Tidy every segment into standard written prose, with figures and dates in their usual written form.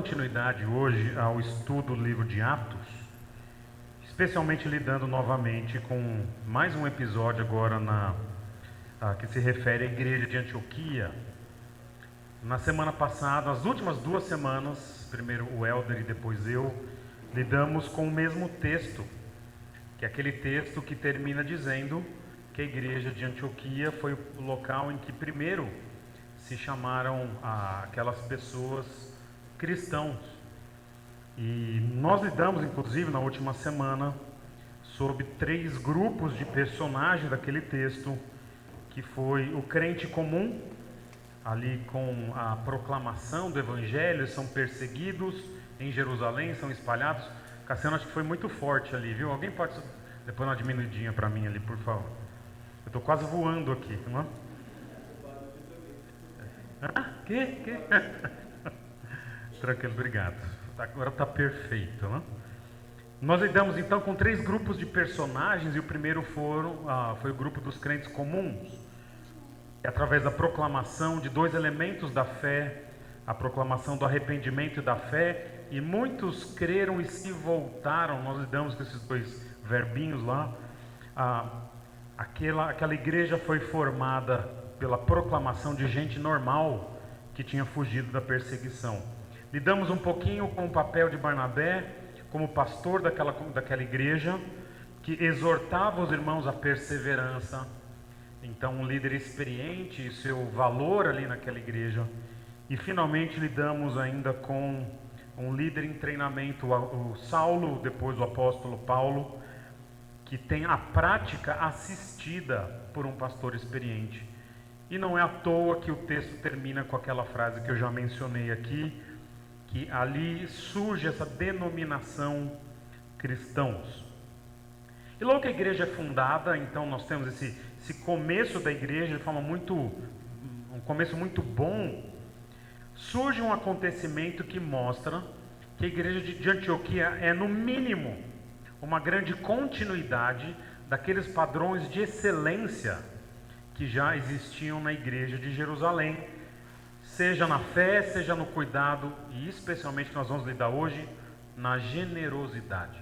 continuidade hoje ao estudo do livro de Atos, especialmente lidando novamente com mais um episódio agora que se refere à igreja de Antioquia. Na semana passada, as últimas 2 semanas, primeiro o Helder e depois eu, lidamos com o mesmo texto, que é aquele texto que termina dizendo que a igreja de Antioquia foi o local em que primeiro se chamaram aquelas pessoas cristãos. E nós lidamos, inclusive, na última semana, sobre 3 grupos de personagens daquele texto, que foi o crente comum, ali com a proclamação do evangelho, são perseguidos em Jerusalém, são espalhados. Cassiano, acho que foi muito forte ali, viu? Alguém pode depois uma diminuidinha para mim ali, por favor. Eu estou quase voando aqui, não é? Que? Tranquilo, obrigado. Agora está perfeito, né? Nós lidamos então com 3 grupos de personagens, e o primeiro foi o grupo dos crentes comuns, através da proclamação de 2 elementos da fé, a proclamação do arrependimento e da fé, e muitos creram e se voltaram. Nós lidamos com esses 2 verbinhos lá. Aquela igreja foi formada pela proclamação de gente normal que tinha fugido da perseguição. Lidamos um pouquinho com o papel de Barnabé como pastor daquela igreja, que exortava os irmãos à perseverança. Então, um líder experiente e seu valor ali naquela igreja. E finalmente lidamos ainda com um líder em treinamento, o Saulo, depois o apóstolo Paulo, que tem a prática assistida por um pastor experiente. E não é à toa que o texto termina com aquela frase que eu já mencionei aqui, que ali surge essa denominação cristãos. E logo que a igreja é fundada, então nós temos esse começo da igreja de forma um começo muito bom. Surge um acontecimento que mostra que a igreja de Antioquia é, no mínimo, uma grande continuidade daqueles padrões de excelência que já existiam na igreja de Jerusalém, seja na fé, seja no cuidado, e especialmente que nós vamos lidar hoje, na generosidade.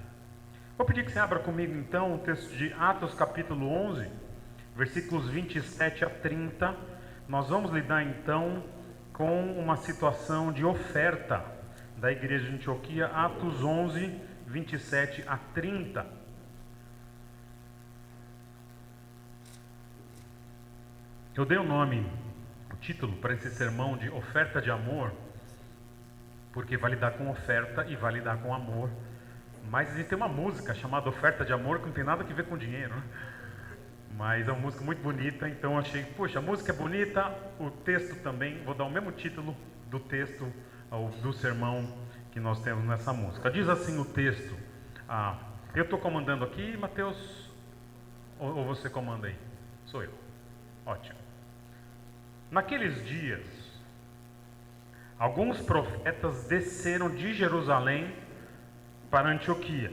Vou pedir que você abra comigo então o texto de Atos capítulo 11, versículos 27 a 30. Nós vamos lidar então com uma situação de oferta da igreja de Antioquia, Atos 11, 27 a 30. Eu dei o título para esse sermão de oferta de amor, porque vai lidar com oferta e vai lidar com amor. Mas existe uma música chamada Oferta de Amor que não tem nada a ver com dinheiro, né? Mas é uma música muito bonita, então eu achei, poxa, a música é bonita, o texto também, vou dar o mesmo título do texto, do sermão que nós temos nessa música. Diz assim o texto, eu estou comandando aqui, Mateus, ou você comanda aí? Sou eu. Ótimo. Naqueles dias, alguns profetas desceram de Jerusalém para Antioquia.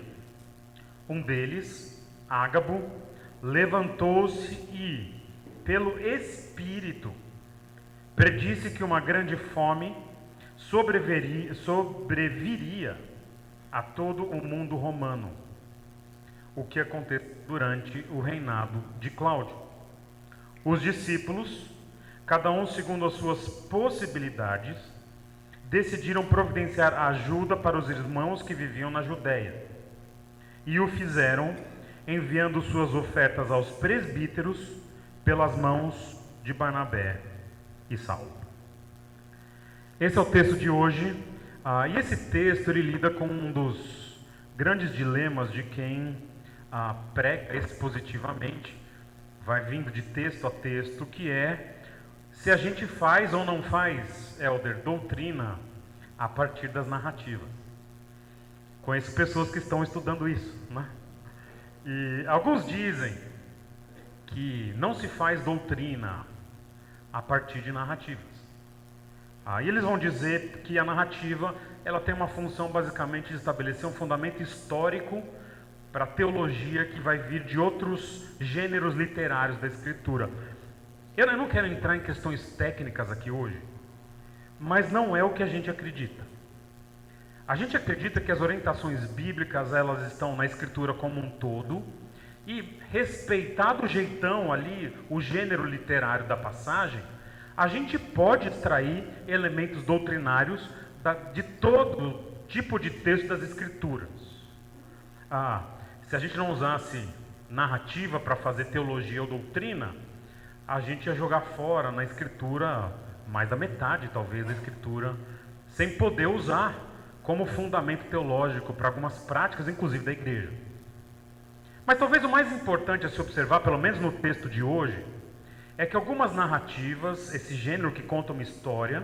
Um deles, Ágabo, levantou-se e, pelo Espírito, predisse que uma grande fome sobreviria a todo o mundo romano, o que aconteceu durante o reinado de Cláudio. Os discípulos, cada um segundo as suas possibilidades, decidiram providenciar ajuda para os irmãos que viviam na Judéia. E o fizeram enviando suas ofertas aos presbíteros pelas mãos de Barnabé e Saulo. Esse é o texto de hoje, e esse texto ele lida com um dos grandes dilemas de quem prega expositivamente, vai vindo de texto a texto, que é se a gente faz ou não faz, Helder, doutrina a partir das narrativas. Conheço pessoas que estão estudando isso, né? E alguns dizem que não se faz doutrina a partir de narrativas. Aí eles vão dizer que a narrativa ela tem uma função basicamente de estabelecer um fundamento histórico para a teologia que vai vir de outros gêneros literários da escritura. Eu não quero entrar em questões técnicas aqui hoje, mas não é o que a gente acredita. A gente acredita que as orientações bíblicas, elas estão na Escritura como um todo, e respeitado o jeitão ali, o gênero literário da passagem, a gente pode extrair elementos doutrinários de todo tipo de texto das Escrituras. Se a gente não usasse narrativa para fazer teologia ou doutrina, a gente ia jogar fora na Escritura mais da metade, talvez, da Escritura, sem poder usar como fundamento teológico para algumas práticas, inclusive da igreja. Mas talvez o mais importante a se observar, pelo menos no texto de hoje, é que algumas narrativas, esse gênero que conta uma história,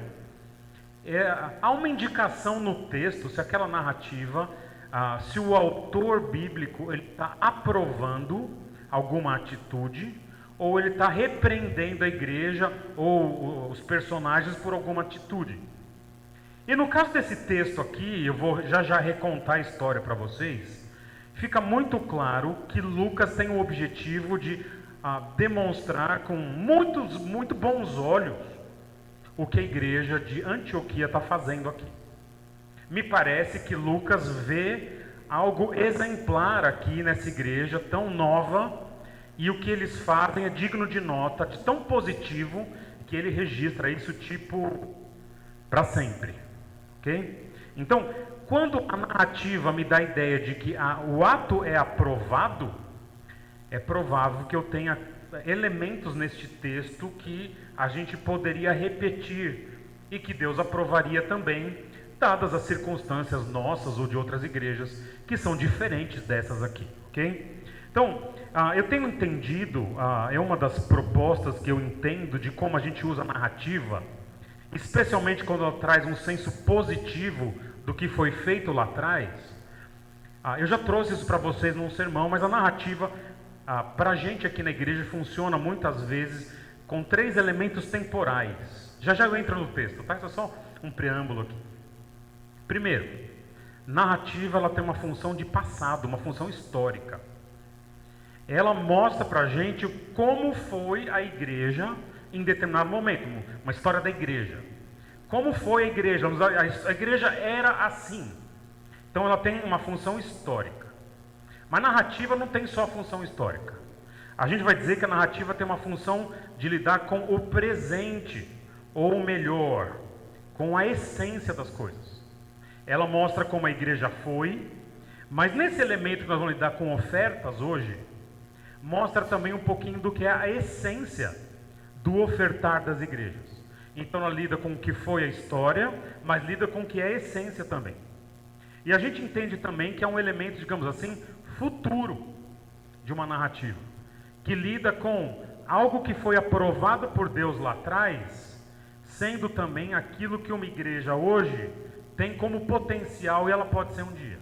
há uma indicação no texto se aquela narrativa, se o autor bíblico está aprovando alguma atitude, ou ele está repreendendo a igreja ou os personagens por alguma atitude. E no caso desse texto aqui, eu vou já recontar a história para vocês, fica muito claro que Lucas tem o objetivo de demonstrar com muito bons olhos o que a igreja de Antioquia está fazendo aqui. Me parece que Lucas vê algo exemplar aqui nessa igreja tão nova, e o que eles fazem é digno de nota, de tão positivo, que ele registra isso tipo para sempre. Ok? Então, quando a narrativa me dá a ideia de que o ato é aprovado, é provável que eu tenha elementos neste texto que a gente poderia repetir e que Deus aprovaria também, dadas as circunstâncias nossas ou de outras igrejas que são diferentes dessas aqui, ok? Então, eu tenho entendido, é uma das propostas que eu entendo de como a gente usa a narrativa, especialmente quando ela traz um senso positivo do que foi feito lá atrás. Eu já trouxe isso para vocês num sermão, mas a narrativa, para a gente aqui na igreja, funciona muitas vezes com 3 elementos temporais. Já eu entro no texto, tá? Isso é só um preâmbulo aqui. Primeiro, narrativa ela tem uma função de passado, uma função histórica. Ela mostra para a gente como foi a igreja em determinado momento, uma história da igreja. Como foi a igreja? A igreja era assim. Então ela tem uma função histórica. Mas narrativa não tem só função histórica. A gente vai dizer que a narrativa tem uma função de lidar com o presente, ou melhor, com a essência das coisas. Ela mostra como a igreja foi, mas nesse elemento que nós vamos lidar com ofertas hoje, mostra também um pouquinho do que é a essência do ofertar das igrejas. Então ela lida com o que foi a história, mas lida com o que é a essência também. E a gente entende também que é um elemento, digamos assim, futuro de uma narrativa, que lida com algo que foi aprovado por Deus lá atrás, sendo também aquilo que uma igreja hoje tem como potencial e ela pode ser um dia.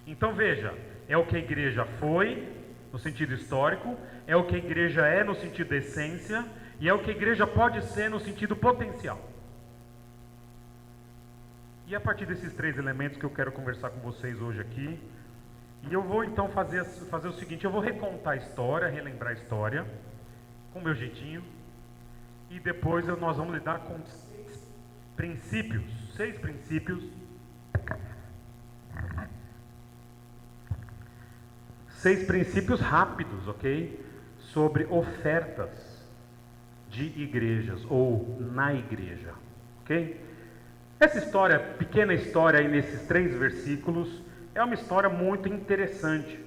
Então veja, é o que a igreja foi, no sentido histórico, é o que a igreja é no sentido de essência, e é o que a igreja pode ser no sentido potencial. E a partir desses 3 elementos que eu quero conversar com vocês hoje aqui, e eu vou então fazer o seguinte, eu vou recontar a história, relembrar a história, com o meu jeitinho, e depois nós vamos lidar com 6 princípios, 6 princípios rápidos, ok? Sobre ofertas de igrejas, ou na igreja, ok? Essa história, pequena história aí nesses 3 versículos, é uma história muito interessante.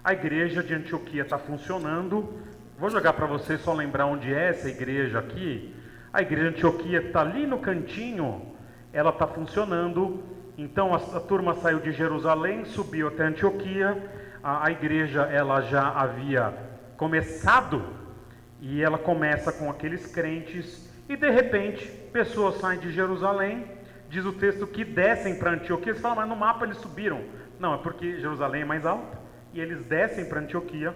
A igreja de Antioquia está funcionando. Vou jogar para vocês só lembrar onde é essa igreja aqui. A igreja de Antioquia está ali no cantinho, ela está funcionando. Então a turma saiu de Jerusalém, subiu até Antioquia. A igreja ela já havia começado, e ela começa com aqueles crentes, e de repente pessoas saem de Jerusalém, diz o texto que descem para Antioquia. Você fala, mas no mapa eles subiram. Não, é porque Jerusalém é mais alta, e eles descem para Antioquia,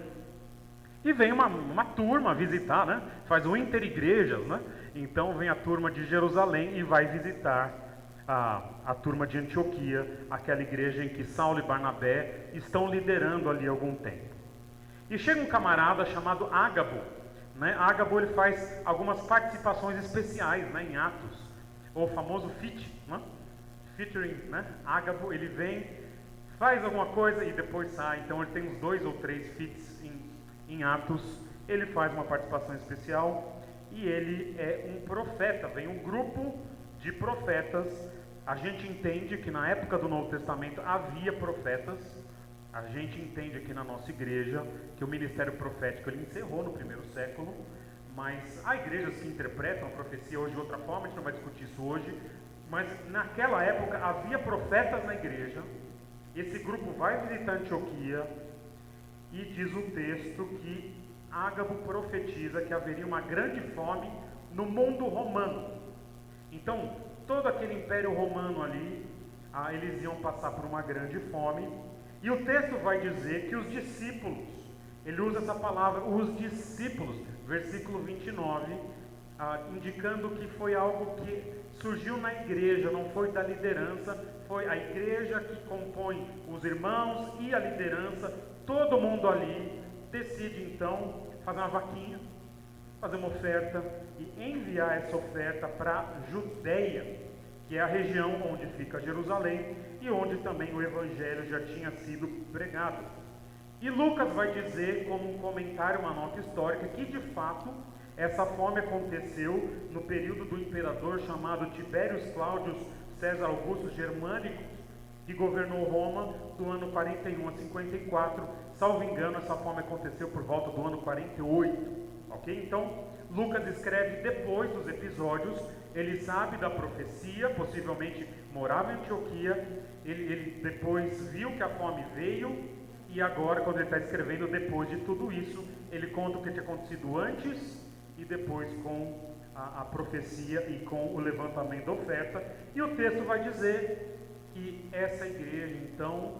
e vem uma turma visitar, né? Faz um interigrejas, né? Então vem a turma de Jerusalém e vai visitar a turma de Antioquia, aquela igreja em que Saulo e Barnabé estão liderando ali há algum tempo. E chega um camarada chamado Ágabo, né? Ágabo ele faz algumas participações especiais, né, em Atos, ou o famoso FIT, né? featuring, né? Ágabo, ele vem, faz alguma coisa e depois sai. Então ele tem uns 2 ou 3 feats em Atos. Ele faz uma participação especial e ele é um profeta. Vem um grupo de profetas. A gente entende que na época do Novo Testamento havia profetas. A gente entende aqui na nossa igreja que o ministério profético ele encerrou no primeiro século, mas há igrejas que interpretam a profecia hoje de outra forma, a gente não vai discutir isso hoje, mas naquela época havia profetas na igreja. Esse grupo vai visitar Antioquia e diz o texto que Ágabo profetiza que haveria uma grande fome no mundo romano. Então, todo aquele império romano ali, eles iam passar por uma grande fome. E o texto vai dizer que os discípulos, ele usa essa palavra, os discípulos, versículo 29, indicando que foi algo que surgiu na igreja, não foi da liderança, foi a igreja que compõe os irmãos e a liderança, todo mundo ali decide então fazer uma vaquinha, fazer uma oferta e enviar essa oferta para Judeia, que é a região onde fica Jerusalém e onde também o evangelho já tinha sido pregado. E Lucas vai dizer, como um comentário, uma nota histórica, que de fato essa fome aconteceu no período do imperador chamado Tibérius Cláudio César Augusto Germânico, que governou Roma do ano 41 a 54. Salvo engano, essa fome aconteceu por volta do ano 48. Ok? Então, Lucas escreve depois dos episódios. Ele sabe da profecia, possivelmente morava em Antioquia, ele depois viu que a fome veio, e agora, quando ele está escrevendo, depois de tudo isso, ele conta o que tinha acontecido antes e depois com a profecia e com o levantamento da oferta. E o texto vai dizer que essa igreja, então,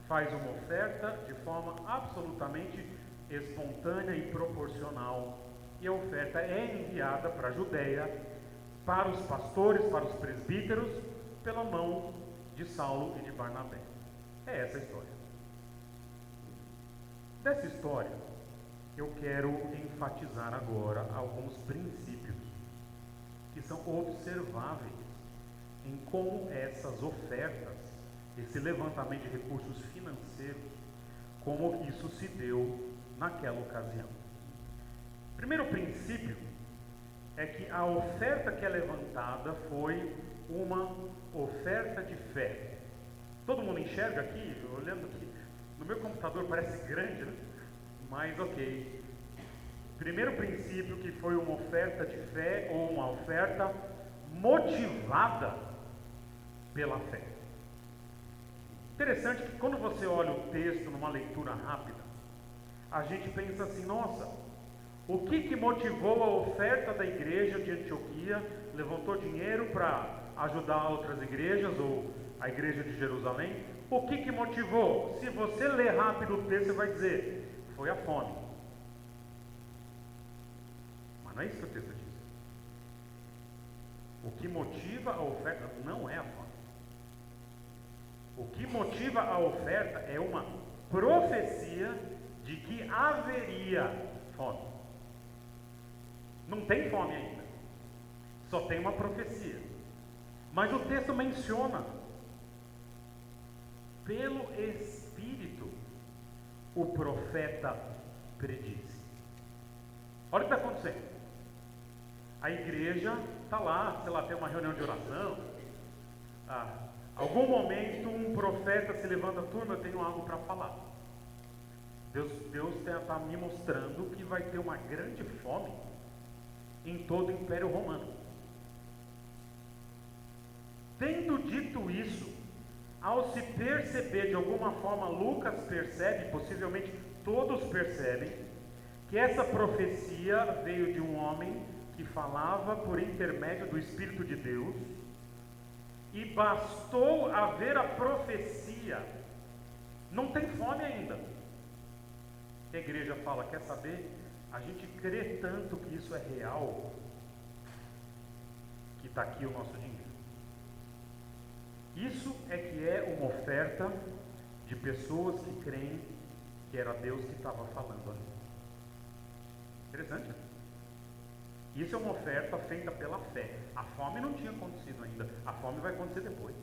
faz uma oferta de forma absolutamente espontânea e proporcional. E a oferta é enviada para a Judeia, para os pastores, para os presbíteros, pela mão de Saulo e de Barnabé. É essa a história. Dessa história, eu quero enfatizar agora alguns princípios que são observáveis em como essas ofertas, esse levantamento de recursos financeiros, como isso se deu naquela ocasião. Primeiro princípio é que a oferta que é levantada foi uma oferta de fé. Todo mundo enxerga aqui? Olhando aqui, no meu computador parece grande, né? Mas ok. Primeiro princípio, que foi uma oferta de fé ou uma oferta motivada pela fé. Interessante que quando você olha o texto numa leitura rápida, a gente pensa assim, nossa, o que motivou a oferta da igreja de Antioquia? Levantou dinheiro para ajudar outras igrejas ou a igreja de Jerusalém? O que motivou? Se você ler rápido o texto, você vai dizer, foi a fome. Mas não é isso que o texto diz. O que motiva a oferta não é a fome. O que motiva a oferta é uma profecia de que haveria fome. Não tem fome ainda, só tem uma profecia. Mas o texto menciona, pelo Espírito, o profeta predisse. Olha o que está acontecendo. A igreja está lá, sei lá, tem uma reunião de oração. Algum momento um profeta se levanta, turma, eu tenho algo para falar. Deus está me mostrando que vai ter uma grande fome em todo o Império Romano. Tendo dito isso, ao se perceber, de alguma forma Lucas percebe, possivelmente todos percebem, que essa profecia veio de um homem que falava por intermédio do Espírito de Deus, e bastou haver a profecia. Não tem fome ainda. A igreja fala, quer saber? A gente crê tanto que isso é real, que está aqui o nosso dinheiro. Isso é que é uma oferta de pessoas que creem que era Deus que estava falando ali. Interessante, né? Isso é uma oferta feita pela fé. A fome não tinha acontecido ainda. A fome vai acontecer depois.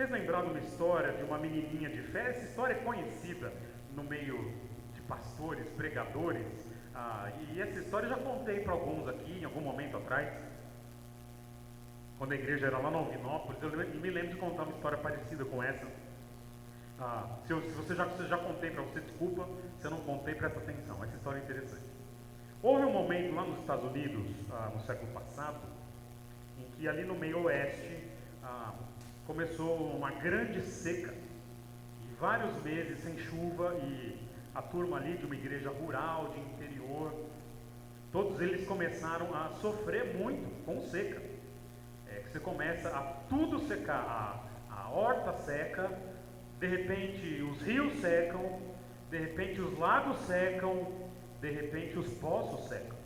Vocês lembraram de uma história de uma menininha de fé? Essa história é conhecida no meio de pastores, pregadores. E essa história eu já contei para alguns aqui em algum momento atrás. Quando a igreja era lá no Alvinópolis, eu me lembro de contar uma história parecida com essa. Se você já contei para você, desculpa. Se eu não contei, presta atenção. Essa história é interessante. Houve um momento lá nos Estados Unidos, no século passado, em que ali no meio oeste começou uma grande seca. E vários meses sem chuva, e a turma ali de uma igreja rural, de interior, todos eles começaram a sofrer muito com seca. Você começa a tudo secar, a horta seca, de repente os rios secam, de repente os lagos secam, de repente os poços secam.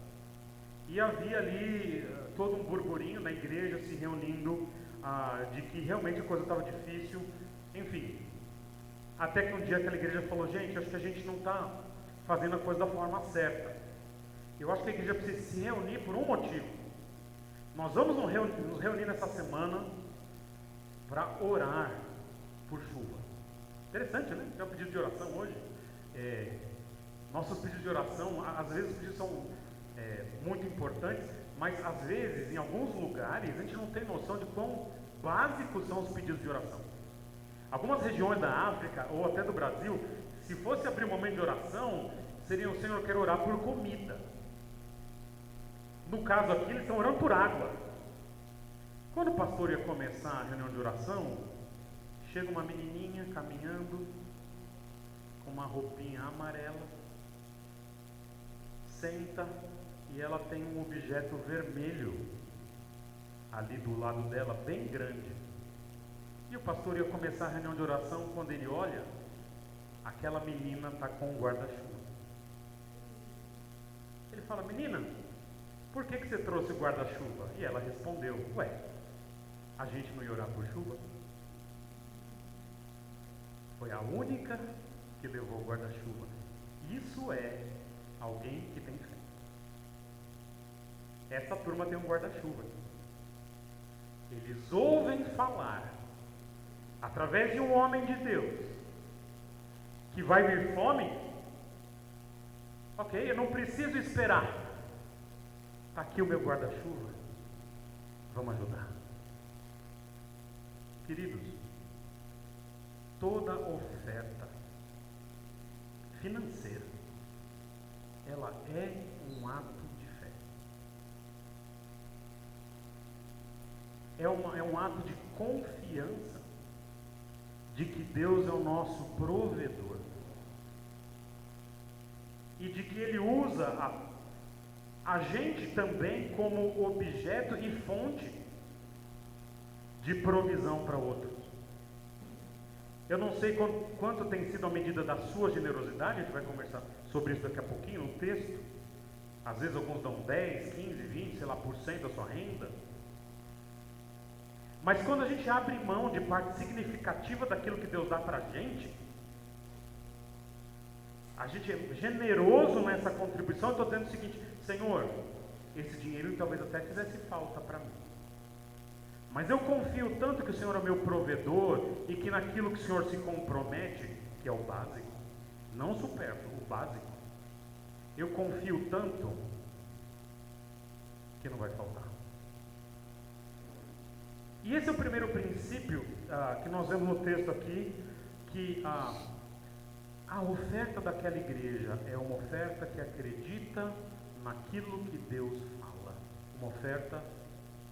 E havia ali todo um burburinho na igreja se reunindo, de que realmente a coisa estava difícil, enfim. Até que um dia aquela igreja falou: gente, acho que a gente não está fazendo a coisa da forma certa. Eu acho que a igreja precisa se reunir por um motivo. Nós vamos nos reunir nessa semana para orar por chuva. Interessante, né? Tem um pedido de oração hoje. Nossos pedidos de oração, às vezes os pedidos são muito importantes, mas às vezes, em alguns lugares, a gente não tem noção de quão básicos são os pedidos de oração. Algumas regiões da África, ou até do Brasil, se fosse abrir um momento de oração, seria: o Senhor, eu quero orar por comida. No caso aqui, eles estão orando por água. Quando o pastor ia começar a reunião de oração, chega uma menininha caminhando com uma roupinha amarela, senta e ela tem um objeto vermelho ali do lado dela, bem grande. E o pastor ia começar a reunião de oração, quando ele olha, aquela menina está com um guarda-chuva. Ele fala: menina, por que você trouxe o guarda-chuva? E ela respondeu: ué, a gente não ia orar por chuva? Foi a única que levou o guarda-chuva. Isso é alguém que tem fé. Essa turma tem um guarda-chuva. Eles ouvem falar, através de um homem de Deus, que vai vir fome. Ok, eu não preciso esperar. Está aqui o meu guarda-chuva. Vamos ajudar. Queridos, toda oferta financeira, ela é um ato de fé. É um ato de confiança de que Deus é o nosso provedor. E de que Ele usa a gente também como objeto e fonte de provisão para outros. Eu não sei quanto tem sido a medida da sua generosidade, a gente vai conversar sobre isso daqui a pouquinho no texto. Às vezes alguns dão 10, 15, 20, sei lá, por cento da sua renda. Mas quando a gente abre mão de parte significativa daquilo que Deus dá para a gente é generoso nessa contribuição. Eu estou dizendo o seguinte: Senhor, esse dinheiro talvez até fizesse falta para mim, mas eu confio tanto que o Senhor é meu provedor, e que naquilo que o Senhor se compromete, que é o básico, não o supérfluo, o básico, eu confio tanto que não vai faltar. E esse é o primeiro princípio que nós vemos no texto aqui, que a oferta daquela igreja é uma oferta que acredita naquilo que Deus fala. Uma oferta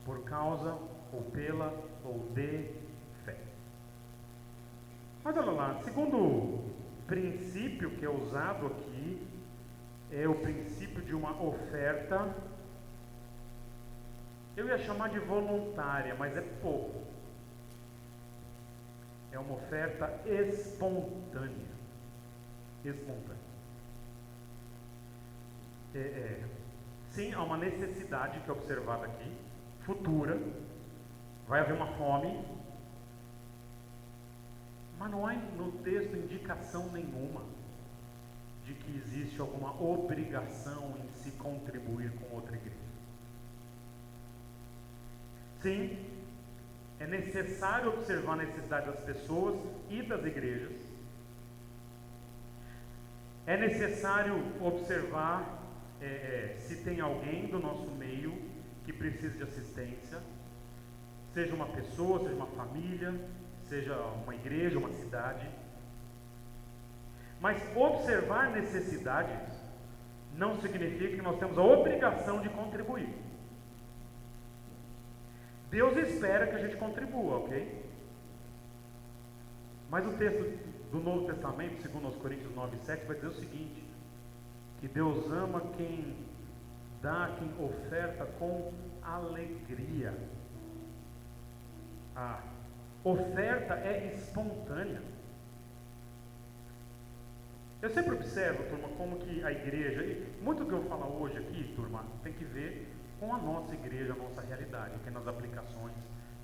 por causa, ou pela, ou de fé. Mas olha lá, segundo princípio que é usado aqui, é o princípio de uma oferta, eu ia chamar de voluntária, mas é pouco. É uma oferta espontânea. Sim, há uma necessidade que é observada aqui, futura. Vai haver uma fome, mas não há no texto indicação nenhuma de que existe alguma obrigação em se contribuir com outra igreja. Sim, É necessário observar a necessidade das pessoas e das igrejas. É necessário observar se tem alguém do nosso meio que precisa de assistência, seja uma pessoa, seja uma família, seja uma igreja, uma cidade. Mas observar necessidades não significa que nós temos a obrigação de contribuir. Deus espera que a gente contribua, ok? Mas o texto do Novo Testamento, segundo aos Coríntios 9:7, vai dizer o seguinte: que Deus ama quem dá, quem oferta com alegria. A oferta é espontânea. Eu sempre observo, turma, como que a igreja, e muito do que eu falo hoje aqui, turma, tem que ver com a nossa igreja, a nossa realidade, ok? Nas aplicações.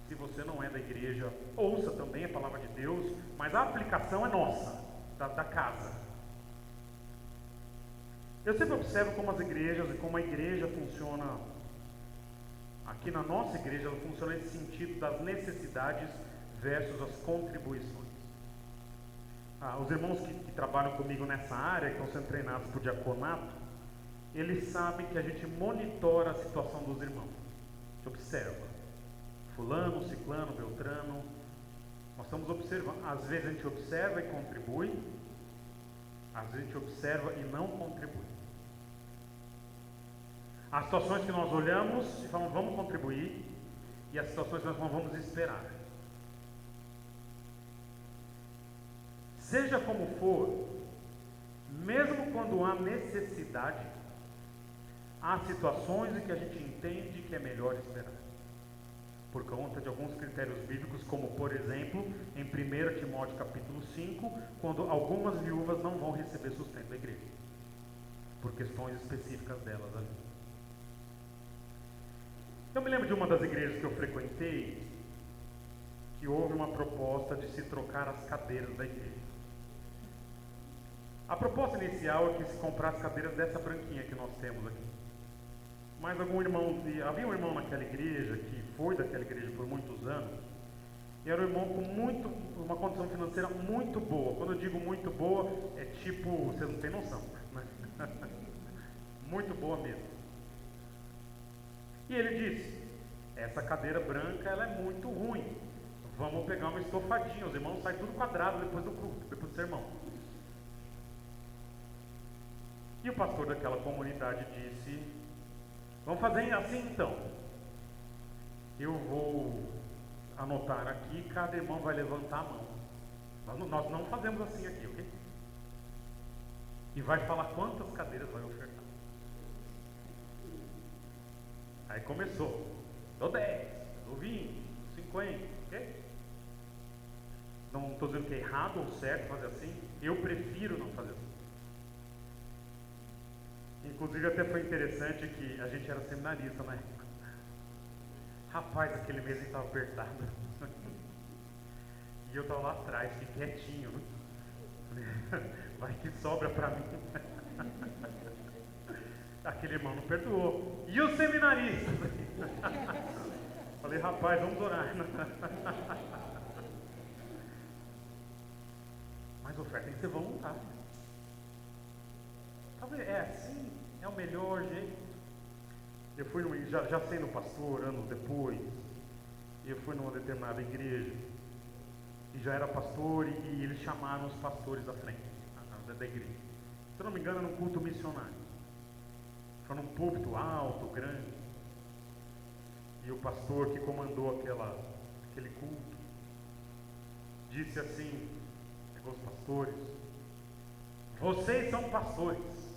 Se você não é da igreja, ouça também a palavra de Deus, mas a aplicação é nossa, da casa. Eu sempre observo como as igrejas e como a igreja funciona. Aqui na nossa igreja, ela funciona nesse sentido das necessidades versus as contribuições. Os irmãos que trabalham comigo nessa área, que estão sendo treinados por diaconato, eles sabem que a gente monitora a situação dos irmãos. A gente observa. Fulano, ciclano, beltrano. Nós estamos observando. Às vezes a gente observa e contribui. Às vezes a gente observa e não contribui. Há situações que nós olhamos e falamos, vamos contribuir. E as situações que nós falamos, vamos esperar. Seja como for, mesmo quando há necessidade, há situações em que a gente entende que é melhor esperar. Por conta de alguns critérios bíblicos, como por exemplo, em 1 Timóteo capítulo 5, quando algumas viúvas não vão receber sustento da igreja, por questões específicas delas ali. Eu me lembro de uma das igrejas que eu frequentei, que houve uma proposta de se trocar as cadeiras da igreja. A proposta inicial é que se comprasse cadeiras dessa branquinha que nós temos aqui. Mas havia um irmão naquela igreja, que foi daquela igreja por muitos anos, e era um irmão com uma condição financeira muito boa. Quando eu digo muito boa, é tipo, vocês não têm noção, né? Muito boa mesmo. E ele disse, essa cadeira branca ela é muito ruim, vamos pegar uma estofadinha, os irmãos saem tudo quadrado depois do culto, depois do sermão. E o pastor daquela comunidade disse, vamos fazer assim então, eu vou anotar aqui, cada irmão vai levantar a mão, nós não fazemos assim aqui, ok? E vai falar quantas cadeiras vai ofertar. Aí começou, dou 10, dou 20, 50, ok? Não estou dizendo que é errado ou certo fazer assim, eu prefiro não fazer assim. Inclusive até foi interessante que a gente era seminarista na época. Rapaz, aquele mês estava apertado. E eu estava lá atrás, fiquei quietinho. Né? Vai que sobra para mim. Aquele irmão não perdoou. E o seminarista? Falei, rapaz, vamos orar. Mas a oferta tem que ser voluntária. Talvez é assim, é o melhor jeito. Eu fui já sendo pastor anos depois, eu fui numa determinada igreja e já era pastor e eles chamaram os pastores da frente da igreja. Se eu não me engano, era um culto missionário. Foi num púlpito alto, grande. E o pastor que comandou aquele culto disse assim, pegou os pastores, vocês são pastores.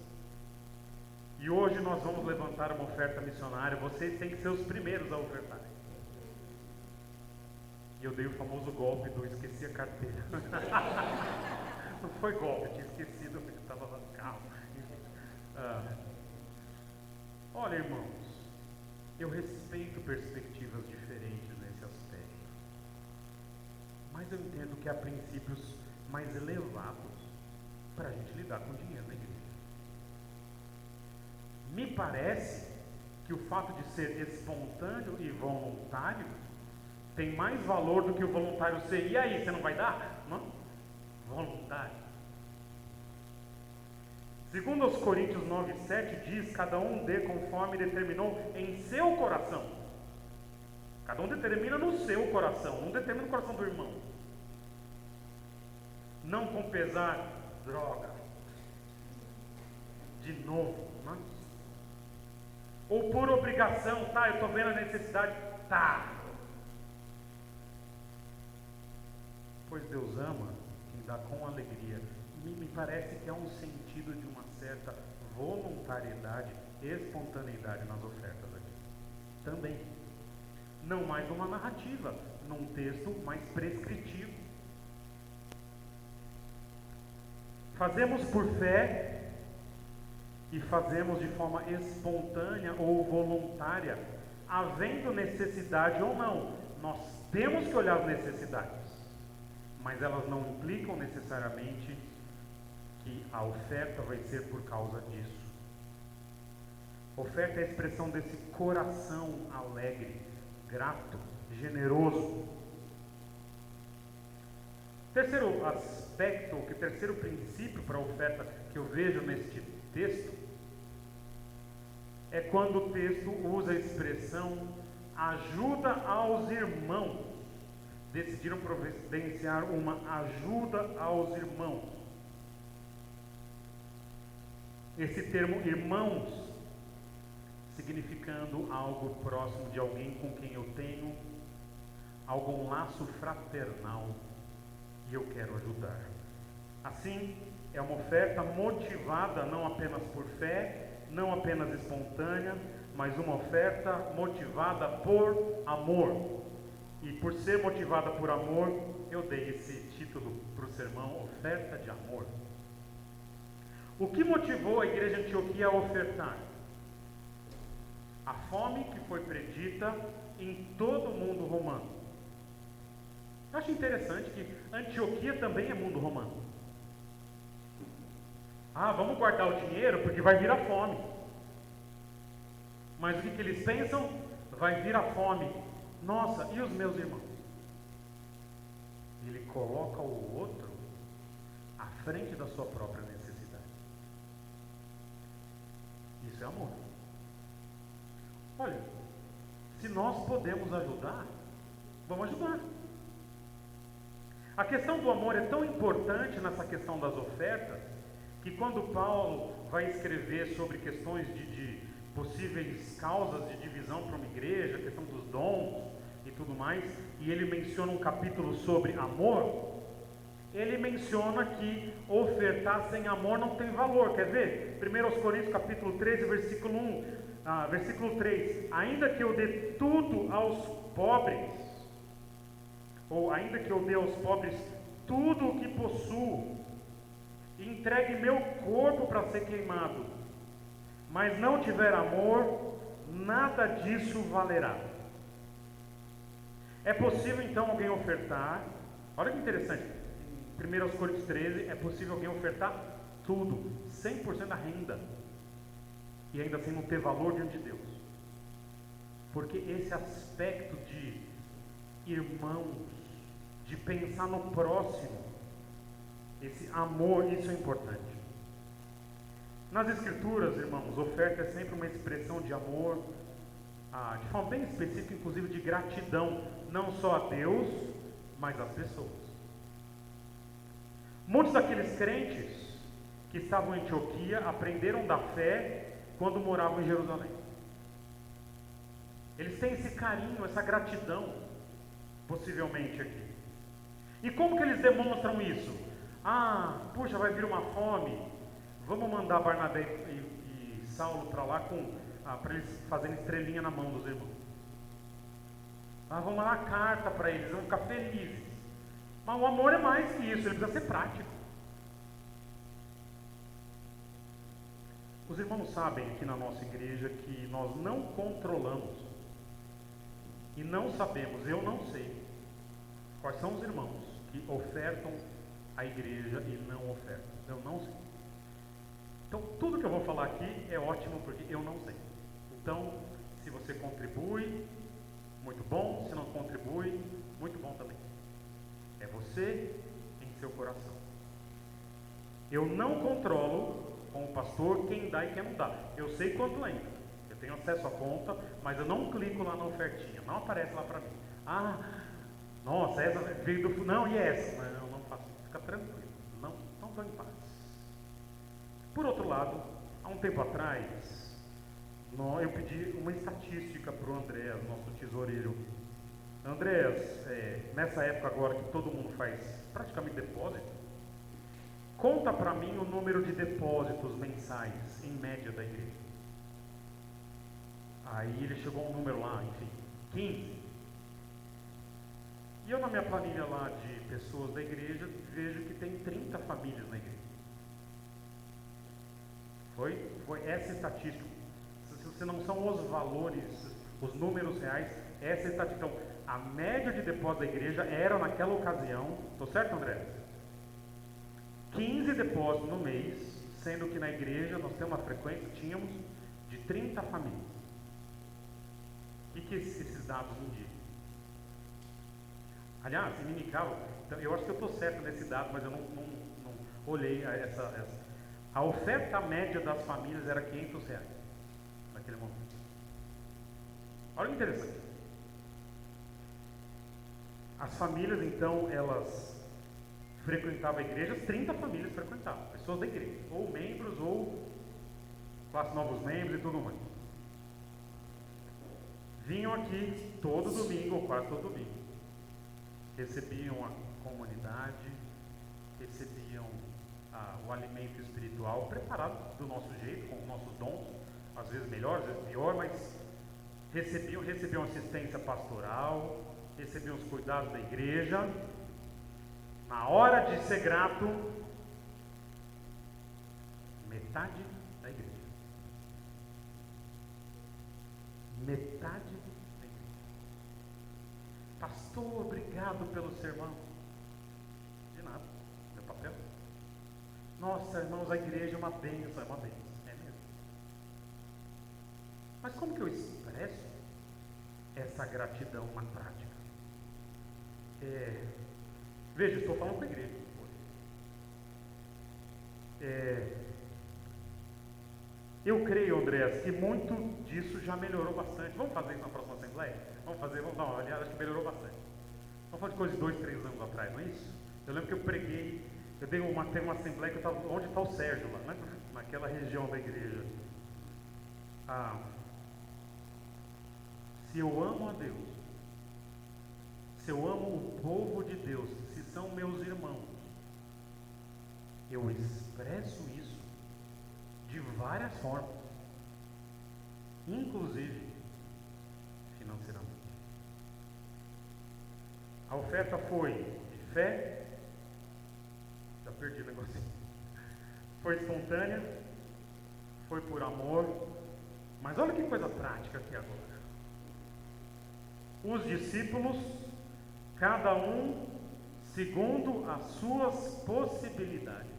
E hoje nós vamos levantar uma oferta missionária, vocês têm que ser os primeiros a ofertar. E eu dei o famoso golpe do esqueci a carteira. Não foi golpe, eu tinha esquecido, eu estava lá, calma. Olha, irmãos, eu respeito perspectivas diferentes nesse aspecto. Mas eu entendo que há princípios mais elevados para a gente lidar com o dinheiro da igreja. Me parece que o fato de ser espontâneo e voluntário tem mais valor do que o voluntário ser. E aí, você não vai dar? Não? Voluntário. Segundo aos Coríntios 9:7 diz, cada um dê conforme determinou em seu coração. Cada um determina no seu coração, não determina no coração do irmão. Não com pesar, droga. De novo, né? Ou por obrigação, tá, eu estou vendo a necessidade, tá. Pois Deus ama quem dá com alegria. Me parece que há um sentido de uma certa voluntariedade, espontaneidade nas ofertas aqui. Também. Não mais uma narrativa, num texto mais prescritivo. Fazemos por fé e fazemos de forma espontânea ou voluntária, havendo necessidade ou não. Nós temos que olhar as necessidades, mas elas não implicam necessariamente que a oferta vai ser por causa disso. Oferta é a expressão desse coração alegre, grato, generoso. Terceiro aspecto, que terceiro princípio para a oferta que eu vejo neste texto, é quando o texto usa a expressão ajuda aos irmãos. Decidiram providenciar uma ajuda aos irmãos. Esse termo irmãos, significando algo próximo de alguém com quem eu tenho algum laço fraternal e eu quero ajudar. Assim, é uma oferta motivada não apenas por fé, não apenas espontânea, mas uma oferta motivada por amor. E por ser motivada por amor, eu dei esse título para o sermão, Oferta de Amor. O que motivou a igreja de Antioquia a ofertar? A fome que foi predita em todo o mundo romano. Eu acho interessante que Antioquia também é mundo romano. Ah, vamos guardar o dinheiro porque vai vir a fome. Mas o que eles pensam? Vai vir a fome. Nossa, e os meus irmãos? Ele coloca o outro à frente da sua própria necessidade. Isso é amor. Olha, se nós podemos ajudar, vamos ajudar. A questão do amor é tão importante nessa questão das ofertas, que quando Paulo vai escrever sobre questões de possíveis causas de divisão para uma igreja, a questão dos dons e tudo mais, e ele menciona um capítulo sobre amor, ele menciona que ofertar sem amor não tem valor. Quer ver? 1 Coríntios capítulo 13, versículo 1, versículo 3, ainda que eu dê tudo aos pobres, ou ainda que eu dê aos pobres tudo o que possuo, e entregue meu corpo para ser queimado, mas não tiver amor, nada disso valerá. É possível então alguém ofertar, olha que interessante, em 1 Coríntios 13, é possível alguém ofertar tudo, 100% da renda, e ainda assim não ter valor diante de Deus. Porque esse aspecto de irmãos, de pensar no próximo, esse amor, isso é importante. Nas Escrituras, irmãos, oferta é sempre uma expressão de amor, de forma bem específica, inclusive de gratidão, não só a Deus, mas às pessoas. Muitos daqueles crentes que estavam em Antioquia aprenderam da fé quando moravam em Jerusalém. Eles têm esse carinho, essa gratidão, possivelmente aqui. E como que eles demonstram isso? Puxa, vai vir uma fome, vamos mandar Barnabé e Saulo para lá para eles fazerem estrelinha na mão dos irmãos. Vamos mandar carta para eles, vão ficar felizes. Mas o amor é mais que isso, ele precisa ser prático. Os irmãos sabem aqui na nossa igreja que nós não controlamos e não sabemos, eu não sei, quais são os irmãos que ofertam a igreja e não ofertam. Eu não sei. Então, tudo que eu vou falar aqui é ótimo porque eu não sei. Então, se você contribui, muito bom. Se não contribui, muito bom também. É você em seu coração. Eu não controlo com o pastor quem dá e quem não dá. Eu sei quanto entra. Eu tenho acesso à conta, mas eu não clico lá na ofertinha. Não aparece lá para mim. Ah, nossa, essa veio do... Não, e essa? Mas eu não faço. Fica tranquilo. Não estou em paz. Por outro lado, há um tempo atrás, eu pedi uma estatística para o Andréas, nosso tesoureiro. Andréas, nessa época agora que todo mundo faz praticamente depósito, conta para mim o número de depósitos mensais, em média, da igreja. Aí ele chegou a um número lá, enfim, 15. E eu na minha planilha lá de pessoas da igreja, vejo que tem 30 famílias na igreja. Foi essa estatística. Se não são os valores, os números reais, essa estatística. Então, a média de depósito da igreja era naquela ocasião, estou certo, André? 15 depósitos no mês, sendo que na igreja nós temos uma frequência, tínhamos de 30 famílias. O que esses dados indicam? Aliás, em Minical, então, eu acho que eu estou certo nesse dado, mas eu não olhei essa. A oferta média das famílias era R$500 naquele momento. Olha que interessante. As famílias, então, elas frequentavam a igreja, as 30 famílias frequentavam, pessoas da igreja, ou membros, ou quase novos membros e tudo mais. Vinham aqui todo domingo, ou quase todo domingo. Recebiam a comunidade, recebiam o alimento espiritual preparado do nosso jeito, com os nossos dons, às vezes melhor, às vezes pior, mas recebiam assistência pastoral, recebiam os cuidados da igreja. Na hora de ser grato, metade da igreja. Metade da igreja. Pastor, obrigado pelo sermão. De nada, meu papel. Nossa, irmãos, a igreja é uma bênção, é mesmo. Mas como que eu expresso essa gratidão na prática? Veja, estou falando com a igreja hoje. Eu creio, Andrés, que muito disso já melhorou bastante. Vamos fazer isso na próxima assembleia? Aliás, acho que melhorou bastante. Vamos falar de coisa de 2, 3 anos atrás, não é isso? Eu lembro que eu preguei, teve uma assembleia que eu estava, onde está o Sérgio lá, né? Naquela região da igreja. Se eu amo a Deus, se eu amo o povo de Deus, se são meus irmãos, eu expresso isso de várias formas, inclusive financeiramente. A oferta foi de fé, já perdi o negocinho, foi espontânea, foi por amor, mas olha que coisa prática aqui agora. Os discípulos, cada um segundo as suas possibilidades.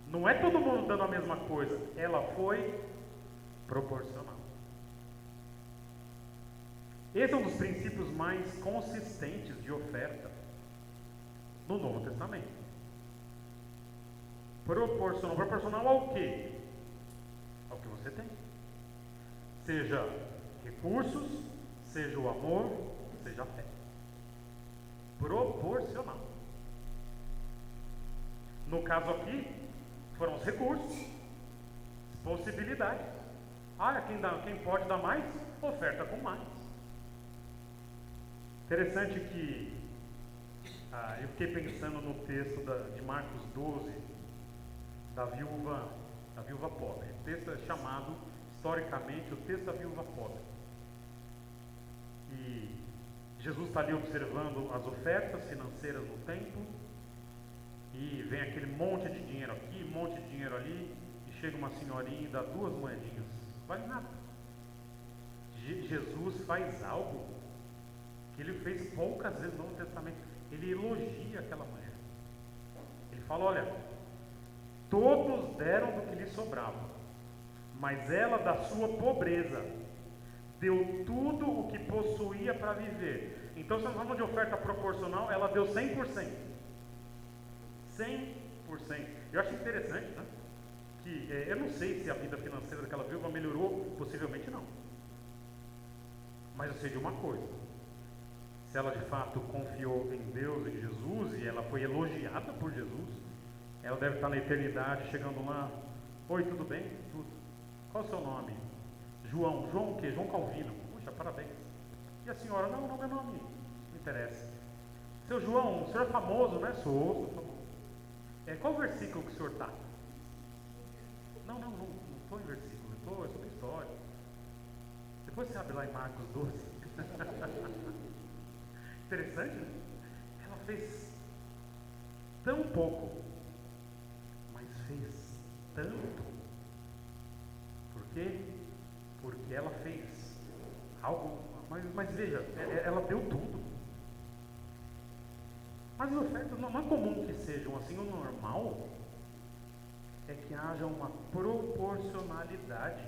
Não é todo mundo dando a mesma coisa, ela foi proporcional. Esse é um dos princípios mais consistentes de oferta no Novo Testamento. Proporcional ao quê? Ao que você tem. Seja recursos, seja o amor, seja a fé. Proporcional. No caso aqui, foram os recursos, possibilidades. Quem pode dar mais, oferta com mais. Interessante que eu fiquei pensando no texto de Marcos 12, da viúva pobre. O texto é chamado, historicamente, o texto da viúva pobre. E Jesus está ali observando as ofertas financeiras no templo, e vem aquele monte de dinheiro aqui, monte de dinheiro ali, e chega uma senhorinha e dá 2 moedinhas. Não vale nada. Jesus faz algo que ele fez poucas vezes no Novo Testamento. Ele elogia aquela mulher. Ele fala, olha, todos deram do que lhe sobrava, mas ela da sua pobreza deu tudo o que possuía para viver. Então, se nós falamos de oferta proporcional, ela deu 100%. 100%. Eu acho interessante, né? Que eu não sei se a vida financeira daquela viúva melhorou, possivelmente não. Mas eu sei de uma coisa: se ela de fato confiou em Deus, em Jesus, e ela foi elogiada por Jesus, ela deve estar na eternidade, chegando lá: oi, tudo bem? Tudo. Qual é o seu nome? João. João o quê? João Calvino. Puxa, parabéns. E a senhora? Não, não, meu nome não interessa. Seu João, o senhor é famoso, né? Sou famoso. Qual o versículo que o senhor está? Não estou em versículo, eu estou na história. Depois você abre lá em Marcos 12. Interessante, né? Ela fez tão pouco, mas fez tanto. Por quê? Porque ela fez algo, mas veja, ela deu tudo. Mas as ofertas não é comum que sejam assim. O normal é que haja uma proporcionalidade.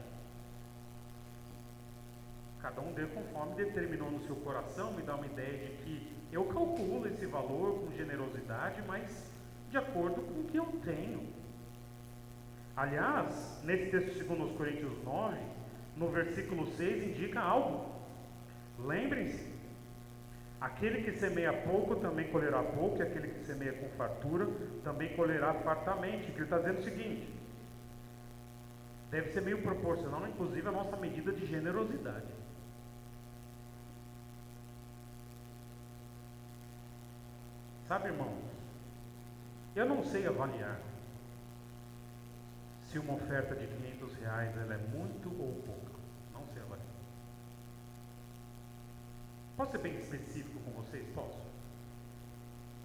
Cada um dê conforme determinou no seu coração. Me dá uma ideia de que eu calculo esse valor com generosidade, mas de acordo com o que eu tenho. Aliás, nesse texto de 2 Coríntios 9, no versículo 6, indica algo. Lembrem-se: aquele que semeia pouco também colherá pouco, e aquele que semeia com fartura também colherá fartamente. Que ele está dizendo o seguinte: deve ser meio proporcional, inclusive, a nossa medida de generosidade. Sabe, irmãos, eu não sei avaliar se uma oferta de R$500 ela é muito ou pouca. Não sei avaliar. Posso ser bem específico com vocês? Posso?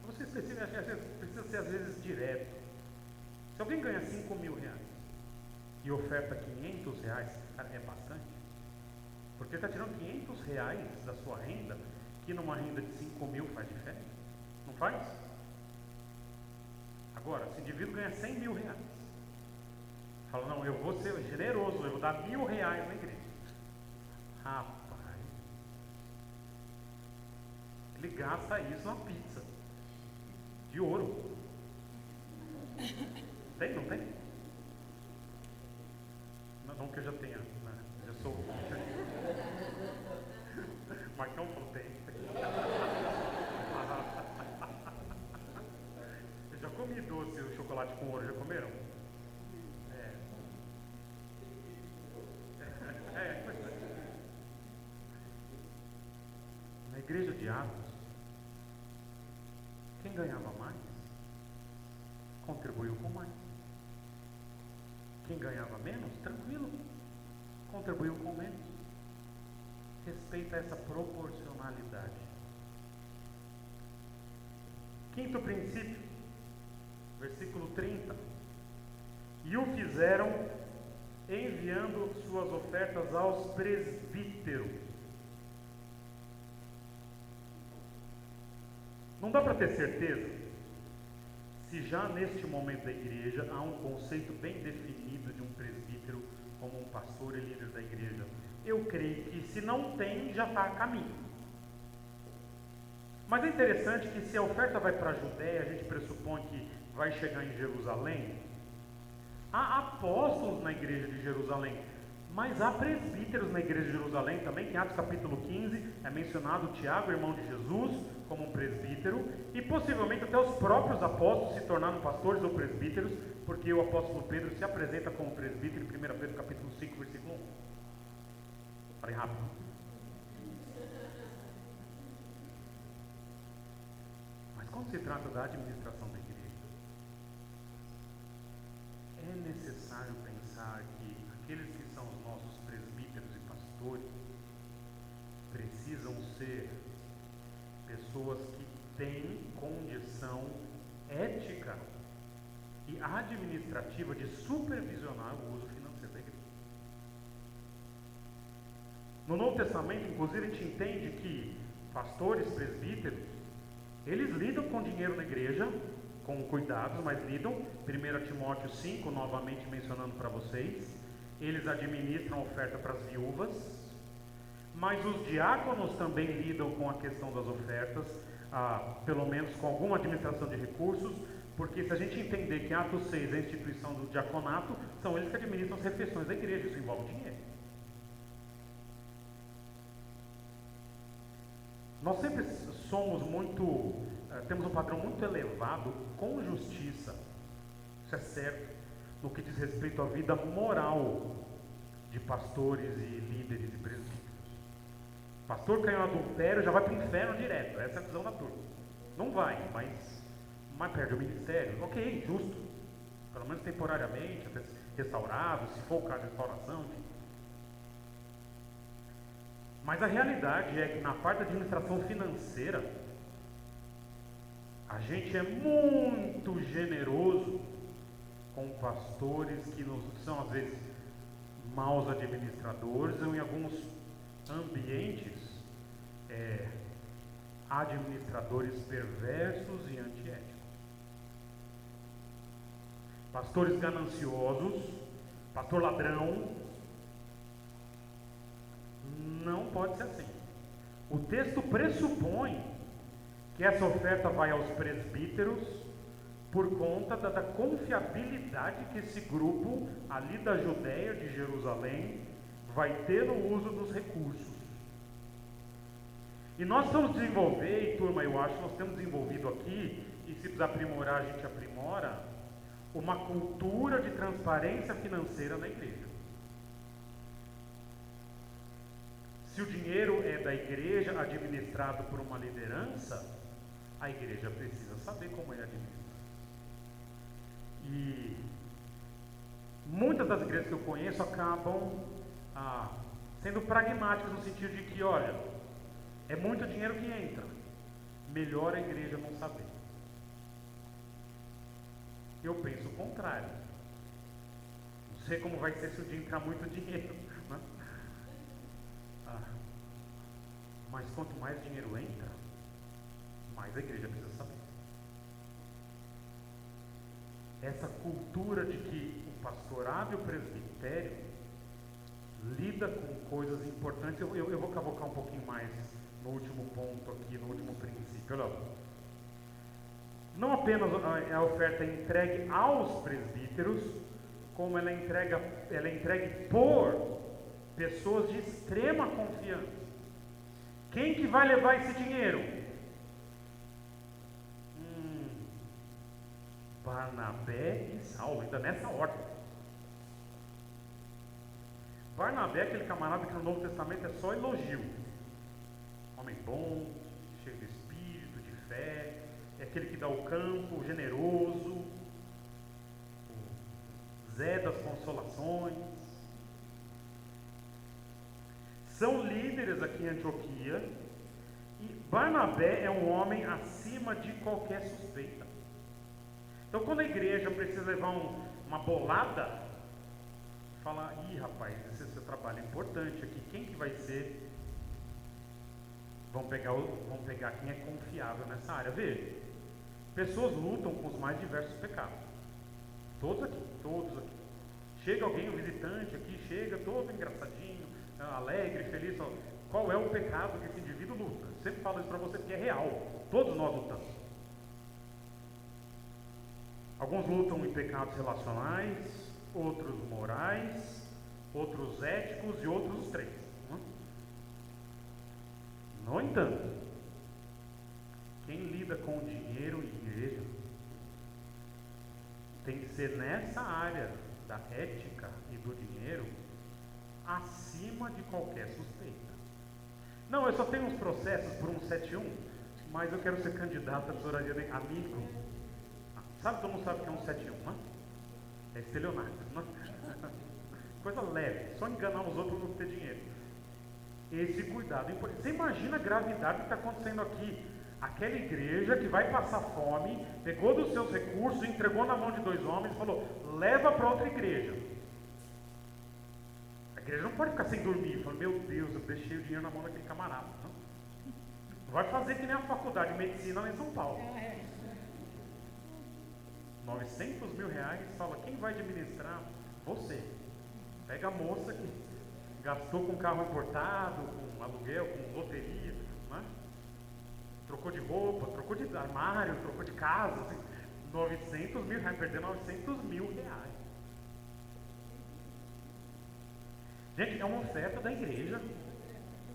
Vou ser específico, acho que precisa ser às vezes direto. Se alguém ganha R$5.000 e oferta R$500, cara, é bastante. Porque está tirando R$500 da sua renda, que numa renda de 5.000 faz diferença. Não faz? Agora, se o indivíduo ganha R$100.000, fala: não, eu vou ser generoso, eu vou dar R$1.000 na igreja. Rapaz, ele gasta isso na pizza de ouro. Tem, não tem? Não que eu já tenha, né? Eu sou. Marcão falou: tem. Eu já comi doce, o chocolate com ouro, já comeram? Na igreja de Atos, quem ganhava mais, contribuiu com mais. Quem ganhava menos, tranquilo, contribuiu com menos. Respeita essa proporcionalidade. Quinto princípio, versículo 30. E o fizeram enviando suas ofertas aos presbíteros. Não dá para ter certeza se já neste momento da igreja há um conceito bem definido de um presbítero como um pastor e líder da igreja. Eu creio que se não tem, já está a caminho. Mas é interessante que se a oferta vai para a Judéia, a gente pressupõe que vai chegar em Jerusalém. Há apóstolos na igreja de Jerusalém, mas há presbíteros na igreja de Jerusalém também, que em Atos capítulo 15 é mencionado Tiago, irmão de Jesus, como um presbítero, e possivelmente até os próprios apóstolos se tornaram pastores ou presbíteros, porque o apóstolo Pedro se apresenta como presbítero em 1 Pedro capítulo 5, versículo 1. Falei rápido. Mas quando se trata da administração da igreja, é necessário pensar que aqueles que são os nossos presbíteros e pastores precisam ser pessoas que têm condição ética e administrativa de supervisionar o uso financeiro da igreja. No Novo Testamento, inclusive, a gente entende que pastores, presbíteros, eles lidam com dinheiro na igreja, com cuidados, mas lidam. 1 Timóteo 5, novamente mencionando para vocês, eles administram a oferta para as viúvas. mas os diáconos também lidam com a questão das ofertas, pelo menos com alguma administração de recursos, porque se a gente entender que Atos 6 é a instituição do diaconato, são eles que administram as refeições da igreja, isso envolve dinheiro. Nós sempre temos um padrão muito elevado com justiça, isso é certo, no que diz respeito à vida moral de pastores e líderes e presbíteros. Pastor caiu no adultério, já vai para o inferno direto, essa é a visão da turma. Não vai, mas perde o ministério, ok, justo, pelo menos temporariamente, até restaurado, se for o caso de restauração, enfim. Mas a realidade é que na parte da administração financeira, a gente é muito generoso com pastores que são às vezes maus administradores ou em alguns ambientes administradores perversos e antiéticos. Pastores gananciosos, pastor ladrão, não pode ser assim. O texto pressupõe que essa oferta vai aos presbíteros por conta da confiabilidade que esse grupo ali da Judéia, de Jerusalém, vai ter no uso dos recursos. E nós vamos desenvolver, e turma, eu acho que nós temos desenvolvido aqui, e se precisa aprimorar, a gente aprimora, uma cultura de transparência financeira na igreja. Se o dinheiro é da igreja, administrado por uma liderança, a igreja precisa saber como ele administra. E muitas das igrejas que eu conheço acabam sendo pragmáticas no sentido de que, olha, é muito dinheiro que entra, melhor a igreja não saber. Eu penso o contrário. Não sei como vai ser se o dia entrar muito dinheiro, né? Mas quanto mais dinheiro entra, mais a igreja precisa saber. Essa cultura de que o pastorado e o presbitério lida com coisas importantes, eu vou cavocar um pouquinho mais no último ponto aqui, no último princípio. Olha lá. Não apenas a oferta é entregue aos presbíteros, como ela é entregue por pessoas de extrema confiança. Quem que vai levar esse dinheiro? Barnabé e Saulo, ainda nessa ordem. Barnabé é aquele camarada que no Novo Testamento é só elogio. Homem bom, cheio de espírito, de fé, é aquele que dá o campo, generoso, o Zé das consolações. São líderes aqui em Antioquia, e Barnabé é um homem acima de qualquer suspeita. Então, quando a igreja precisa levar uma bolada, fala, rapaz, esse seu trabalho é importante aqui, quem que vai ser? Vão pegar quem é confiável nessa área. Veja, pessoas lutam com os mais diversos pecados. Todos aqui. Chega alguém, um visitante aqui, chega todo engraçadinho, alegre, feliz. Qual é o pecado que esse indivíduo luta? Eu sempre falo isso para você porque é real. Todos nós lutamos. Alguns lutam em pecados relacionais, outros morais, outros éticos e outros os três. No entanto, quem lida com dinheiro e igreja tem que ser nessa área da ética e do dinheiro acima de qualquer suspeita. Não, eu só tenho uns processos por 171, mas eu quero ser candidato à tesouraria de amigo. Sabe, todo mundo sabe o que é 171, né? É estelionato, né? Coisa leve, só enganar os outros para não ter dinheiro. Esse cuidado. Você imagina a gravidade que está acontecendo aqui. Aquela igreja que vai passar fome, pegou dos seus recursos, entregou na mão de 2 homens e falou, leva para outra igreja. A igreja não pode ficar sem dormir. Fala, meu Deus, eu deixei o dinheiro na mão daquele camarada. Não vai fazer que nem a faculdade de medicina lá em São Paulo. 900 mil reais, fala, quem vai administrar? Você. Pega a moça aqui. gastou com carro importado, com aluguel, com loteria, né? Trocou de roupa, trocou de armário, trocou de casa, assim, 900 mil reais, perdeu 900 mil reais. Gente, é uma oferta da igreja.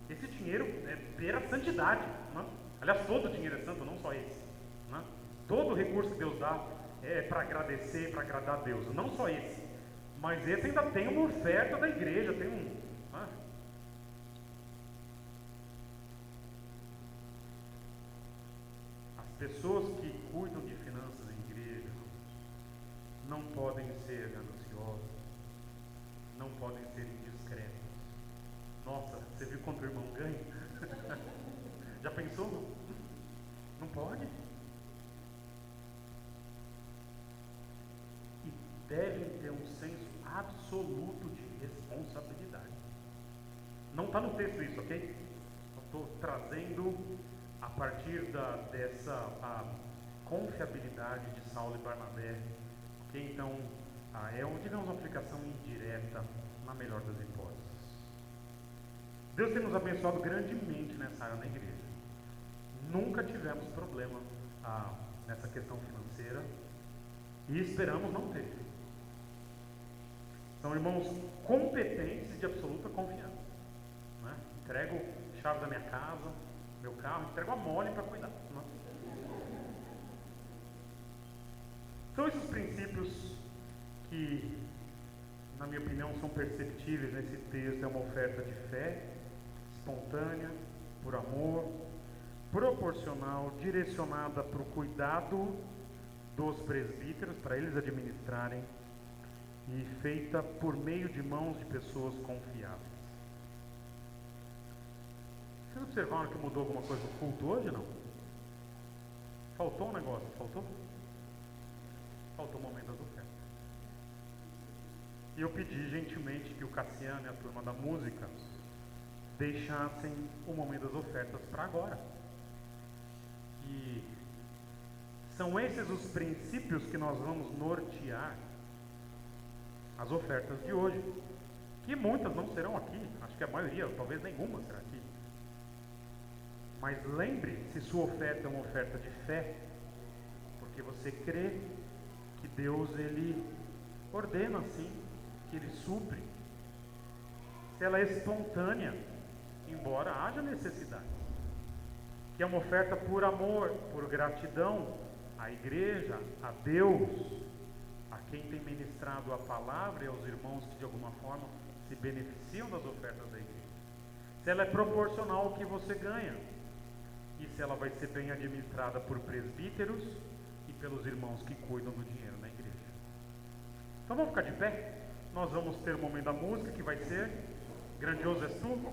Esse dinheiro é beira a santidade, né? Aliás, todo dinheiro é santo, não só esse, né? Todo recurso que Deus dá é para agradecer, para agradar a Deus, não só esse. Mas esse ainda tem uma oferta da igreja, tem um... Né? As pessoas que cuidam de finanças em igreja não podem ser gananciosas, não podem ser indiscretas. Nossa, você viu quanto o irmão ganha? Já pensou? Não pode. E devem ter um senso absoluto de responsabilidade. Não está no texto isso, ok? Eu estou trazendo a partir dessa confiabilidade de Saulo e Barnabé, que então é, digamos, uma aplicação indireta, na melhor das hipóteses. Deus tem nos abençoado grandemente nessa área na igreja. Nunca tivemos problema nessa questão financeira e esperamos não ter. São irmãos competentes e de absoluta confiança, né? Entrego a chave da minha casa, meu carro, entrego a mole para cuidar, né? São esses princípios que, na minha opinião, são perceptíveis nesse texto. É uma oferta de fé, espontânea, por amor, proporcional, direcionada para o cuidado dos presbíteros, para eles administrarem, e feita por meio de mãos de pessoas confiáveis. Vocês observaram que mudou alguma coisa no culto hoje, não? Faltou um negócio, faltou? Faltou o momento das ofertas. E eu pedi gentilmente que o Cassiano e a turma da música deixassem o momento das ofertas para agora. E são esses os princípios que nós vamos nortear as ofertas de hoje, que muitas não serão aqui, acho que a maioria, talvez nenhuma será aqui. Mas lembre, se sua oferta é uma oferta de fé, porque você crê que Deus, Ele ordena assim, que Ele supre. Se ela é espontânea, embora haja necessidade, que é uma oferta por amor, por gratidão à igreja, a Deus, a quem tem ministrado a palavra e aos irmãos que de alguma forma se beneficiam das ofertas da igreja. Se ela é proporcional ao que você ganha, e se ela vai ser bem administrada por presbíteros e pelos irmãos que cuidam do dinheiro na igreja. Então vamos ficar de pé. Nós vamos ter o momento da música, que vai ser Grandioso És Tu.